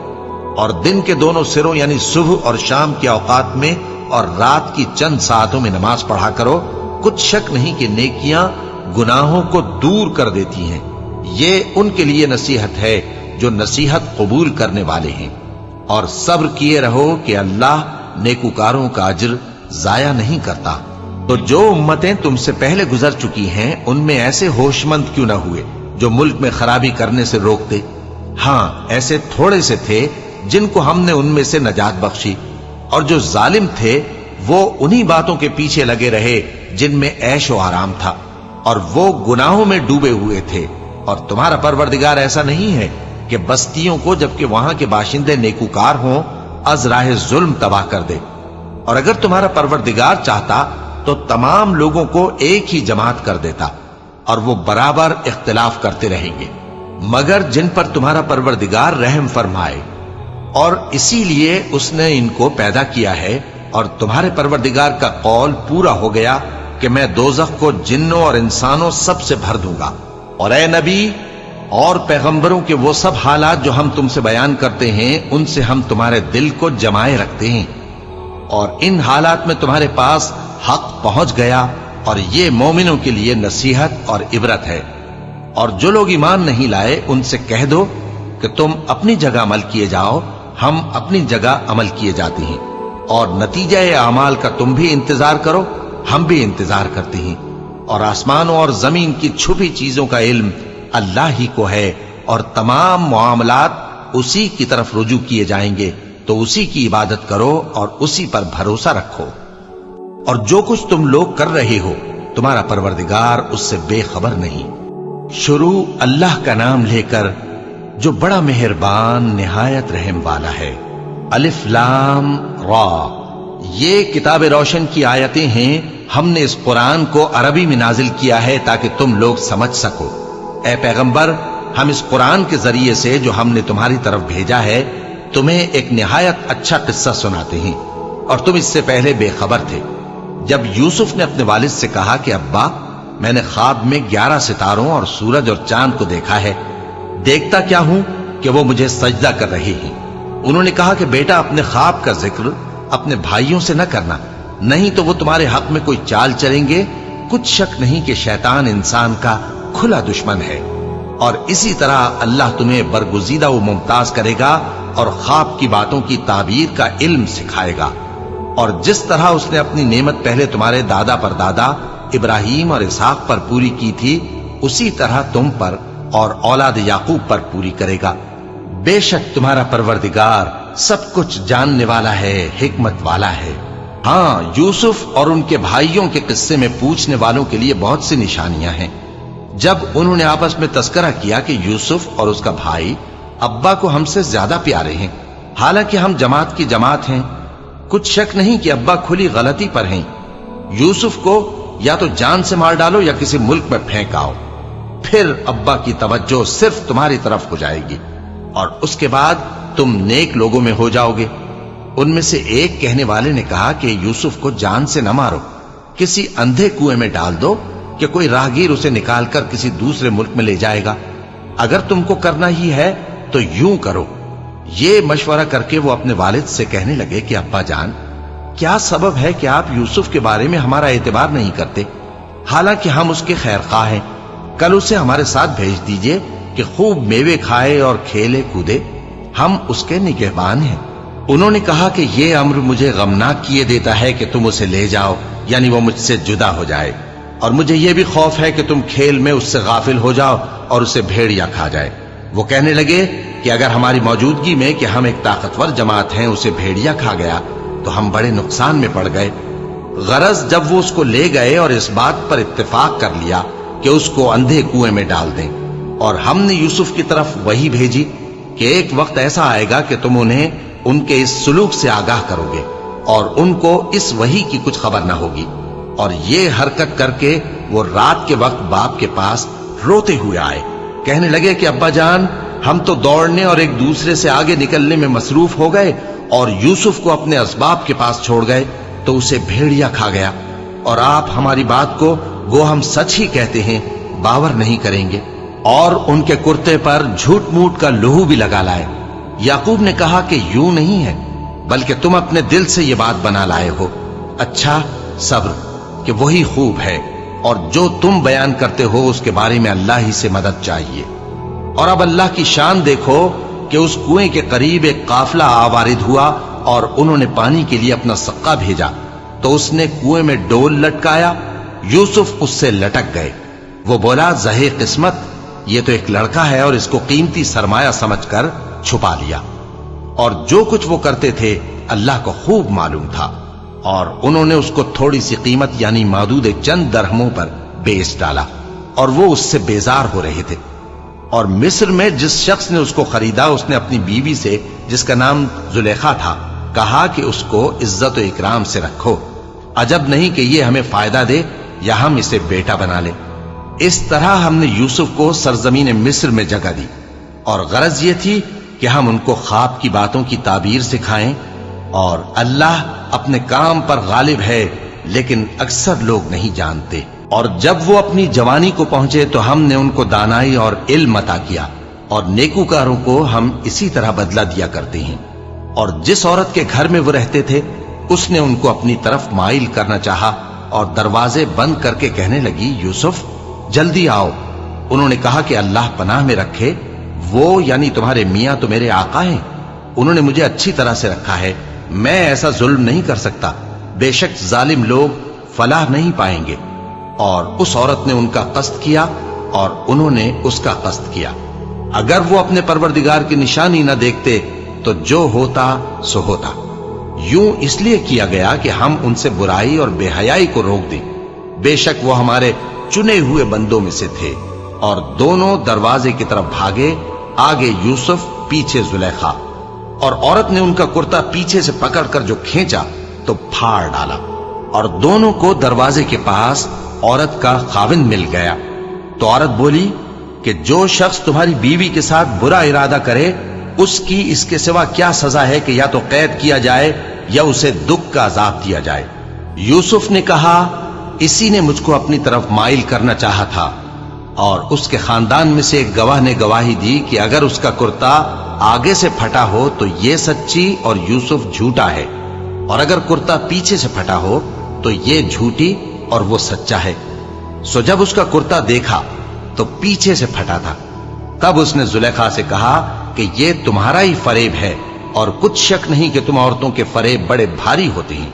اور دن کے دونوں سروں یعنی صبح اور شام کے اوقات میں اور رات کی چند ساعتوں میں نماز پڑھا کرو، کچھ شک نہیں کہ نیکیاں گناہوں کو دور کر دیتی ہیں۔ یہ ان کے لیے نصیحت ہے جو نصیحت قبول کرنے والے ہیں۔ اور صبر کیے رہو کہ اللہ نیکوکاروں کا اجر ضائع نہیں کرتا۔ تو جو امتیں تم سے پہلے گزر چکی ہیں ان میں ایسے ہوش مند کیوں نہ ہوئے جو ملک میں خرابی کرنے سے روکتے؟ ہاں، ایسے تھوڑے سے تھے جن کو ہم نے ان میں سے نجات بخشی، اور جو ظالم تھے وہ انہی باتوں کے پیچھے لگے رہے جن میں عیش و آرام تھا، اور وہ گناہوں میں ڈوبے ہوئے تھے۔ اور تمہارا پروردگار ایسا نہیں ہے کہ بستیوں کو جبکہ وہاں کے باشندے نیکوکار ہوں از راہ ظلم تباہ کر دے۔ اور اگر تمہارا پروردگار چاہتا تو تمام لوگوں کو ایک ہی جماعت کر دیتا، اور وہ برابر اختلاف کرتے رہیں گے، مگر جن پر تمہارا پروردگار رحم فرمائے، اور اسی لیے اس نے ان کو پیدا کیا ہے۔ اور تمہارے پروردگار کا قول پورا ہو گیا کہ میں دوزخ کو جنوں اور انسانوں سب سے بھر دوں گا۔ اور اے نبی اور پیغمبروں کے وہ سب حالات جو ہم تم سے بیان کرتے ہیں ان سے ہم تمہارے دل کو جمائے رکھتے ہیں، اور ان حالات میں تمہارے پاس حق پہنچ گیا اور یہ مومنوں کے لیے نصیحت اور عبرت ہے۔ اور جو لوگ ایمان نہیں لائے ان سے کہہ دو کہ تم اپنی جگہ عمل کیے جاؤ، ہم اپنی جگہ عمل کیے جاتے ہیں، اور نتیجہ اعمال کا تم بھی انتظار کرو، ہم بھی انتظار کرتے ہیں۔ اور آسمانوں اور زمین کی چھپی چیزوں کا علم اللہ ہی کو ہے، اور تمام معاملات اسی کی طرف رجوع کیے جائیں گے، تو اسی کی عبادت کرو اور اسی پر بھروسہ رکھو۔ اور جو کچھ تم لوگ کر رہے ہو تمہارا پروردگار اس سے بے خبر نہیں۔ شروع اللہ کا نام لے کر جو بڑا مہربان نہایت رحم والا ہے۔ الف لام را، یہ کتاب روشن کی آیتیں ہیں۔ ہم نے اس قرآن کو عربی میں نازل کیا ہے تاکہ تم لوگ سمجھ سکو۔ اے پیغمبر، ہم اس قرآن کے ذریعے سے جو ہم نے تمہاری طرف بھیجا ہے تمہیں ایک نہایت اچھا قصہ سناتے ہیں، اور تم اس سے پہلے بے خبر تھے۔ جب یوسف نے اپنے والد سے کہا کہ ابا، میں نے خواب میں 11 ستاروں اور سورج اور چاند کو دیکھا ہے، دیکھتا کیا ہوں کہ وہ مجھے سجدہ کر رہے ہیں۔ انہوں نے کہا کہ بیٹا، اپنے خواب کا ذکر اپنے بھائیوں سے نہ کرنا، نہیں تو وہ تمہارے حق میں کوئی چال چلیں گے۔ کچھ شک نہیں کہ شیطان انسان کا کھلا دشمن ہے، اور اسی طرح اللہ تمہیں برگزیدہ و ممتاز کرے گا اور خواب کی باتوں کی تعبیر کا علم سکھائے گا۔ اور جس طرح اس نے اپنی نعمت پہلے تمہارے دادا پر دادا ابراہیم اور اسحاق پر پوری کی تھی، اسی طرح تم پر اور اولاد یعقوب پر پوری کرے گا۔ بے شک تمہارا پروردگار سب کچھ جاننے والا ہے، حکمت والا ہے۔ ہاں، یوسف اور ان کے بھائیوں کے قصے میں پوچھنے والوں کے لیے بہت سی نشانیاں ہیں۔ جب انہوں نے آپس میں تذکرہ کیا کہ یوسف اور اس کا بھائی ابا کو ہم سے زیادہ پیارے ہیں، حالانکہ ہم جماعت کی جماعت ہیں، کچھ شک نہیں کہ ابا کھلی غلطی پر ہیں۔ یوسف کو یا تو جان سے مار ڈالو یا کسی ملک میں پھینک آؤ، پھر ابا کی توجہ صرف تمہاری طرف ہو جائے گی، اور اس کے بعد تم نیک لوگوں میں ہو جاؤ گے۔ ان میں سے ایک کہنے والے نے کہا کہ یوسف کو جان سے نہ مارو، کسی اندھے کنویں میں ڈال دو کہ کوئی راہگیر اسے نکال کر کسی دوسرے ملک میں لے جائے گا۔ اگر تم کو کرنا ہی ہے تو یوں کرو۔ یہ مشورہ کر کے وہ اپنے والد سے کہنے لگے کہ ابا جان، کیا سبب ہے کہ آپ یوسف کے بارے میں ہمارا اعتبار نہیں کرتے، حالانکہ ہم اس کے خیر خواہ ہیں؟ کل اسے ہمارے ساتھ بھیج دیجئے کہ خوب میوے کھائے اور کھیلے کودے، ہم اس کے نگہبان ہیں۔ انہوں نے کہا کہ یہ امر مجھے غمناک کیے دیتا ہے کہ تم اسے لے جاؤ، یعنی وہ مجھ سے جدا ہو جائے، اور مجھے یہ بھی خوف ہے کہ تم کھیل میں اس سے غافل ہو جاؤ اور اسے بھیڑیا کھا جائے۔ وہ کہنے لگے کہ اگر ہماری موجودگی میں کہ ہم ایک طاقتور جماعت ہیں اسے بھیڑیا کھا گیا تو ہم بڑے نقصان میں پڑ گئے۔ غرض جب وہ اس کو لے گئے اور اس بات پر اتفاق کر لیا کہ اس کو اندھے کنویں میں ڈال دیں، اور ہم نے یوسف کی طرف وحی بھیجی کہ ایک وقت ایسا آئے گا کہ تم انہیں ان کے اس سلوک سے آگاہ کرو گے، اور ان کو اس وحی کی کچھ خبر نہ ہوگی۔ اور یہ حرکت کر کے وہ رات کے وقت باپ کے پاس روتے ہوئے آئے، کہنے لگے کہ ابا جان، ہم تو دوڑنے اور ایک دوسرے سے آگے نکلنے میں مصروف ہو گئے اور یوسف کو اپنے اسباب کے پاس چھوڑ گئے تو اسے بھیڑیا کھا گیا، اور آپ ہماری بات کو گو ہم سچ ہی کہتے ہیں باور نہیں کریں گے۔ اور ان کے کرتے پر جھوٹ موٹ کا لہو بھی لگا لائے۔ یعقوب نے کہا کہ یوں نہیں ہے، بلکہ تم اپنے دل سے یہ بات بنا لائے ہو۔ اچھا، صبر کہ وہی خوب ہے، اور جو تم بیان کرتے ہو اس کے بارے میں اللہ ہی سے مدد چاہیے۔ اور اب اللہ کی شان دیکھو کہ اس کنویں کے قریب ایک قافلہ آوارد ہوا اور انہوں نے پانی کے لیے اپنا سقا بھیجا، تو اس نے کنویں میں ڈول لٹکایا، یوسف اس سے لٹک گئے۔ وہ بولا، زہے قسمت، یہ تو ایک لڑکا ہے، اور اس کو قیمتی سرمایہ سمجھ کر چھپا لیا۔ اور جو کچھ وہ کرتے تھے اللہ کو خوب معلوم تھا، اور انہوں نے اس کو تھوڑی سی قیمت یعنی معدود چند درہموں پر بیچ ڈالا، اور وہ اس سے بیزار ہو رہے تھے۔ اور مصر میں جس شخص نے اس کو خریدا، اس نے اپنی بیوی سے جس کا نام زلیخا تھا کہا کہ اس کو عزت و اکرام سے رکھو، عجب نہیں کہ یہ ہمیں فائدہ دے یا ہم اسے بیٹا بنا لیں۔ اس طرح ہم نے یوسف کو سرزمین مصر میں جگہ دی، اور غرض یہ تھی کہ ہم ان کو خواب کی باتوں کی تعبیر سکھائیں، اور اللہ اپنے کام پر غالب ہے لیکن اکثر لوگ نہیں جانتے۔ اور جب وہ اپنی جوانی کو پہنچے تو ہم نے ان کو دانائی اور علم عطا کیا، اور نیکوکاروں کو ہم اسی طرح بدلہ دیا کرتے ہیں۔ اور جس عورت کے گھر میں وہ رہتے تھے اس نے ان کو اپنی طرف مائل کرنا چاہا، اور دروازے بند کر کے کہنے لگی یوسف جلدی آؤ۔ انہوں نے کہا کہ اللہ پناہ میں رکھے، وہ یعنی تمہارے میاں تو میرے آقا ہیں، انہوں نے مجھے اچھی طرح سے رکھا ہے، میں ایسا ظلم نہیں کر سکتا، بے شک ظالم لوگ فلاح نہیں پائیں گے۔ اور اس عورت نے ان کا قصد کیا اور انہوں نے اس کا قصد کیا۔ اگر وہ اپنے پروردگار کی نشانی نہ دیکھتے تو جو ہوتا سو ہوتا۔ یوں اس لیے کیا گیا کہ ہم ان سے برائی اور بے حیائی کو روک دیں، بے شک وہ ہمارے چنے ہوئے بندوں میں سے تھے۔ اور دونوں دروازے کی طرف بھاگے، آگے یوسف پیچھے زلیخا، اور عورت نے ان کا کرتا پیچھے سے پکڑ کر جو کھینچا تو پھاڑ ڈالا، اور دونوں کو دروازے کے پاس عورت کا خاوند مل گیا۔ تو عورت بولی کہ جو شخص تمہاری بیوی کے ساتھ برا ارادہ کرے اس کی اس کے سوا کیا سزا ہے کہ یا تو قید کیا جائے یا اسے دکھ کا عذاب دیا جائے۔ یوسف نے کہا اسی نے مجھ کو اپنی طرف مائل کرنا چاہا تھا، اور اس کے خاندان میں سے ایک گواہ نے گواہی دی کہ اگر اس کا کرتا آگے سے پھٹا ہو تو یہ سچی اور یوسف جھوٹا ہے، اور اگر کرتا پیچھے سے پھٹا ہو تو یہ جھوٹی اور وہ سچا ہے۔ سو جب اس کا کرتا دیکھا تو پیچھے سے پھٹا تھا، تب اس نے زلیخا سے کہا کہ یہ تمہارا ہی فریب ہے، اور کچھ شک نہیں کہ تم عورتوں کے فریب بڑے بھاری ہوتے ہیں۔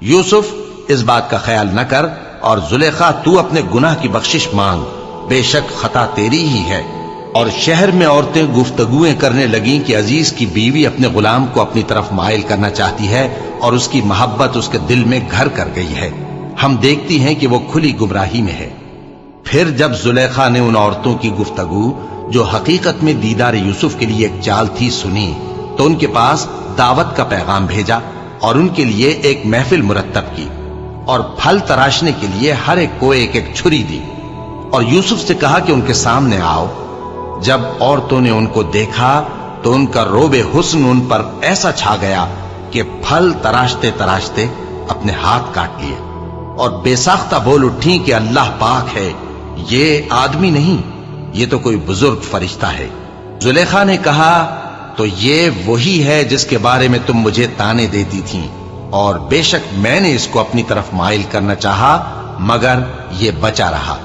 یوسف اس بات کا خیال نہ کر، اور زلیخا تو اپنے گناہ کی بخشش مانگ، بے شک خطا تیری ہی ہے۔ اور شہر میں عورتیں گفتگویں کرنے لگیں کہ عزیز کی بیوی اپنے غلام کو اپنی طرف مائل کرنا چاہتی ہے، اور اس کی محبت اس کے دل میں گھر کر گئی ہے، ہم دیکھتی ہیں کہ وہ کھلی گمراہی میں ہے۔ پھر جب زلیخا نے ان عورتوں کی گفتگو جو حقیقت میں دیدار یوسف کے لیے ایک چال تھی سنی، تو ان کے پاس دعوت کا پیغام بھیجا اور ان کے لیے ایک محفل مرتب کی، اور پھل تراشنے کے لیے ہر ایک کو ایک ایک چھری دی، اور یوسف سے کہا کہ ان کے سامنے آؤ۔ جب عورتوں نے ان کو دیکھا تو ان کا روب حسن ان پر ایسا چھا گیا کہ پھل تراشتے تراشتے اپنے ہاتھ کاٹ لیے، اور بے ساختہ بول اٹھیں کہ اللہ پاک ہے، یہ آدمی نہیں، یہ تو کوئی بزرگ فرشتہ ہے۔ زلیخا نے کہا تو یہ وہی ہے جس کے بارے میں تم مجھے تانے دیتی تھیں، اور بے شک میں نے اس کو اپنی طرف مائل کرنا چاہا مگر یہ بچا رہا،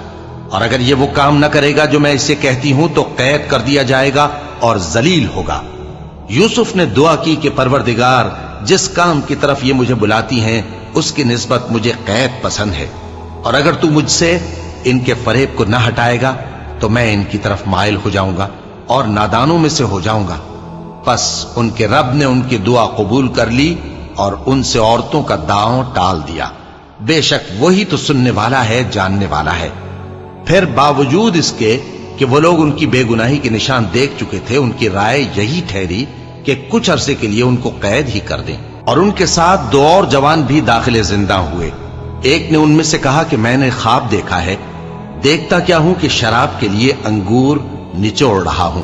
اور اگر یہ وہ کام نہ کرے گا جو میں اسے کہتی ہوں تو قید کر دیا جائے گا اور ذلیل ہوگا۔ یوسف نے دعا کی کہ پروردگار جس کام کی طرف یہ مجھے بلاتی ہیں اس کی نسبت مجھے قید پسند ہے، اور اگر تو مجھ سے ان کے فریب کو نہ ہٹائے گا تو میں ان کی طرف مائل ہو جاؤں گا اور نادانوں میں سے ہو جاؤں گا۔ پس ان کے رب نے ان کی دعا قبول کر لی اور ان سے عورتوں کا داؤں ٹال دیا، بے شک وہی تو سننے والا ہے، جاننے والا ہے۔ پھر باوجود اس کے کہ وہ لوگ ان کی بے گناہی کے نشان دیکھ چکے تھے، ان کی رائے یہی ٹھہری کہ کچھ عرصے کے لیے ان کو قید ہی کر دیں، اور ان کے ساتھ دو اور جوان بھی داخل زندہ ہوئے۔ ایک نے ان میں سے کہا کہ میں نے خواب دیکھا ہے، دیکھتا کیا ہوں کہ شراب کے لیے انگور نچوڑ رہا ہوں۔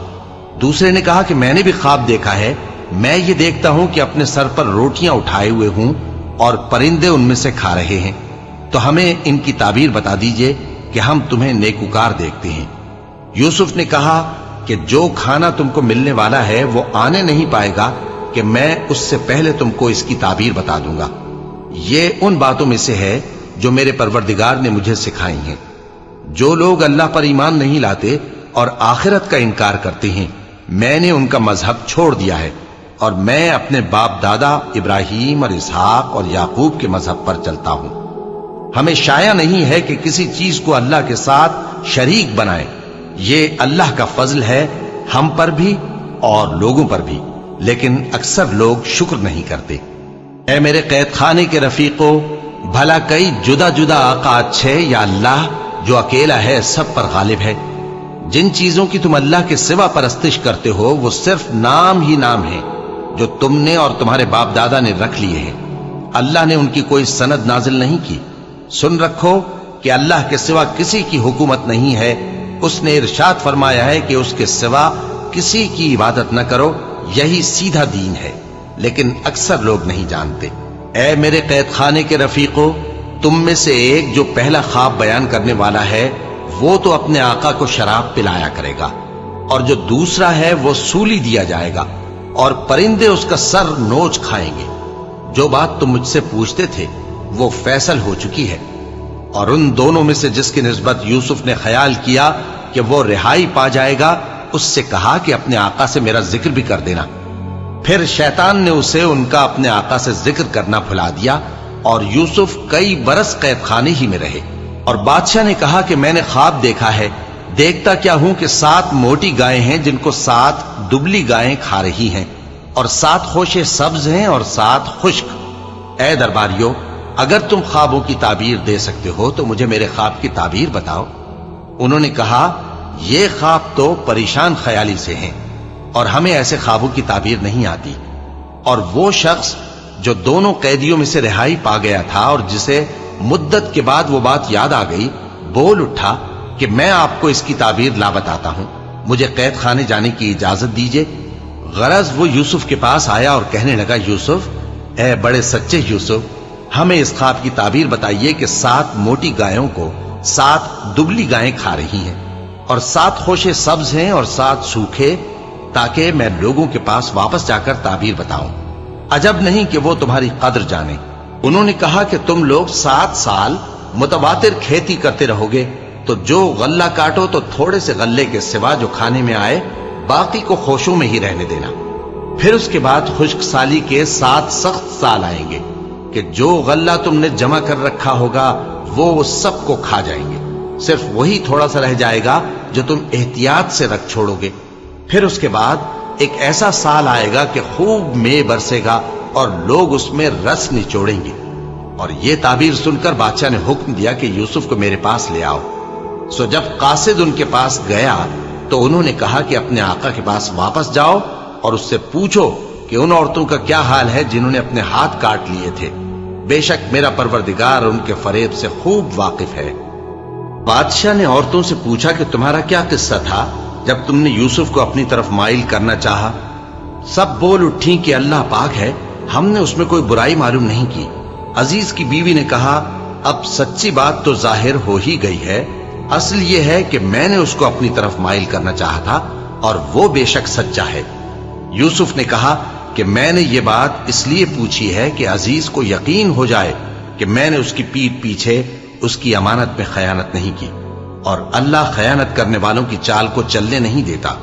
دوسرے نے کہا کہ میں نے بھی خواب دیکھا ہے، میں یہ دیکھتا ہوں کہ اپنے سر پر روٹیاں اٹھائے ہوئے ہوں اور پرندے ان میں سے کھا رہے ہیں، تو ہمیں ان کی تعبیر بتا دیجئے کہ ہم تمہیں نیکوکار دیکھتے ہیں۔ یوسف نے کہا کہ جو کھانا تم کو ملنے والا ہے وہ آنے نہیں پائے گا کہ میں اس سے پہلے تم کو اس کی تعبیر بتا دوں گا۔ یہ ان باتوں میں سے ہے جو میرے پروردگار نے مجھے سکھائی ہیں۔ جو لوگ اللہ پر ایمان نہیں لاتے اور آخرت کا انکار کرتے ہیں، میں نے ان کا مذہب چھوڑ دیا ہے، اور میں اپنے باپ دادا ابراہیم اور اسحاق اور یعقوب کے مذہب پر چلتا ہوں۔ ہمیں شایع نہیں ہے کہ کسی چیز کو اللہ کے ساتھ شریک بنائے، یہ اللہ کا فضل ہے ہم پر بھی اور لوگوں پر بھی، لیکن اکثر لوگ شکر نہیں کرتے۔ اے میرے قید خانے کے رفیقو، بھلا کئی جدا جدا آقا اچھے یا اللہ جو اکیلا ہے سب پر غالب ہے؟ جن چیزوں کی تم اللہ کے سوا پرستش کرتے ہو وہ صرف نام ہی نام ہیں جو تم نے اور تمہارے باپ دادا نے رکھ لیے ہیں، اللہ نے ان کی کوئی سند نازل نہیں کی۔ سن رکھو کہ اللہ کے سوا کسی کی حکومت نہیں ہے، اس نے ارشاد فرمایا ہے کہ اس کے سوا کسی کی عبادت نہ کرو، یہی سیدھا دین ہے، لیکن اکثر لوگ نہیں جانتے۔ اے میرے قید خانے کے رفیقو، تم میں سے ایک جو پہلا خواب بیان کرنے والا ہے وہ تو اپنے آقا کو شراب پلایا کرے گا، اور جو دوسرا ہے وہ سولی دیا جائے گا اور پرندے اس کا سر نوچ کھائیں گے۔ جو بات تم مجھ سے پوچھتے تھے وہ فیصل ہو چکی ہے، اور ان دونوں میں سے جس کی نسبت یوسف نے خیال کیا کہ وہ رہائی پا جائے گا، اس سے کہا کہ اپنے آقا سے میرا ذکر بھی کر دینا۔ پھر شیطان نے اسے ان کا اپنے آقا سے ذکر کرنا بھلا دیا، اور یوسف کئی برس قید خانے ہی میں رہے۔ اور بادشاہ نے کہا کہ میں نے خواب دیکھا ہے، دیکھتا کیا ہوں کہ 7 موٹی گائیں ہیں جن کو 7 دبلی گائیں کھا رہی ہیں، اور 7 خوشے سبز ہیں اور 7 خشک۔ اے درباریو، اگر تم خوابوں کی تعبیر دے سکتے ہو تو مجھے میرے خواب کی تعبیر بتاؤ۔ انہوں نے کہا، یہ خواب تو پریشان خیالی سے ہیں اور ہمیں ایسے خوابوں کی تعبیر نہیں آتی۔ اور وہ شخص جو دونوں قیدیوں میں سے رہائی پا گیا تھا اور جسے مدت کے بعد وہ بات یاد آ گئی، بول اٹھا کہ میں آپ کو اس کی تعبیر لا بتاتا ہوں، مجھے قید خانے جانے کی اجازت دیجیے۔ غرض وہ یوسف کے پاس آیا اور کہنے لگا، یوسف، اے بڑے سچے یوسف، ہمیں اس خواب کی تعبیر بتائیے کہ 7 موٹی گایوں کو 7 دبلی گائیں کھا رہی ہیں، اور 7 خوشے سبز ہیں اور 7 سوکھے، تاکہ میں لوگوں کے پاس واپس جا کر تعبیر بتاؤں۔ عجب نہیں کہ وہ تمہاری قدر جانے۔ انہوں نے کہا کہ تم لوگ 7 سال متواتر کھیتی کرتے رہو گے، تو جو غلہ کاٹو تو تھوڑے سے غلے کے سوا جو کھانے میں آئے باقی کو خوشوں میں ہی رہنے دینا۔ پھر اس کے بعد خشک سالی کے 7 سخت سال آئیں گے کہ جو غلہ تم نے جمع کر رکھا ہوگا وہ سب کو کھا جائیں گے، صرف وہی تھوڑا سا رہ جائے گا جو تم احتیاط سے رکھ چھوڑو گے۔ پھر اس کے بعد ایک ایسا سال آئے گا کہ خوب مے برسے گا اور لوگ اس میں رس نچوڑیں گے۔ اور یہ تعبیر سن کر بادشاہ نے حکم دیا کہ یوسف کو میرے پاس لے آؤ۔ سو جب قاصد ان کے پاس گیا تو انہوں نے کہا کہ اپنے آقا کے پاس واپس جاؤ اور اس سے پوچھو کہ ان عورتوں کا کیا حال ہے جنہوں نے اپنے ہاتھ کاٹ لیے تھے، بے شک میرا پروردگار ان کے فریب سے خوب واقف ہے۔ بادشاہ نے عورتوں سے پوچھا کہ تمہارا کیا قصہ تھا جب تم نے یوسف کو اپنی طرف مائل کرنا چاہا؟ سب بول اٹھیں کہ اللہ پاک ہے، ہم نے اس میں کوئی برائی معلوم نہیں کی۔ عزیز کی بیوی نے کہا، اب سچی بات تو ظاہر ہو ہی گئی ہے، اصل یہ ہے کہ میں نے اس کو اپنی طرف مائل کرنا چاہا تھا اور وہ بے شک سچا ہے۔ یوسف نے کہا کہ میں نے یہ بات اس لیے پوچھی ہے کہ عزیز کو یقین ہو جائے کہ میں نے اس کی پیٹھ پیچھے اس کی امانت میں خیانت نہیں کی، اور اللہ خیانت کرنے والوں کی چال کو چلنے نہیں دیتا۔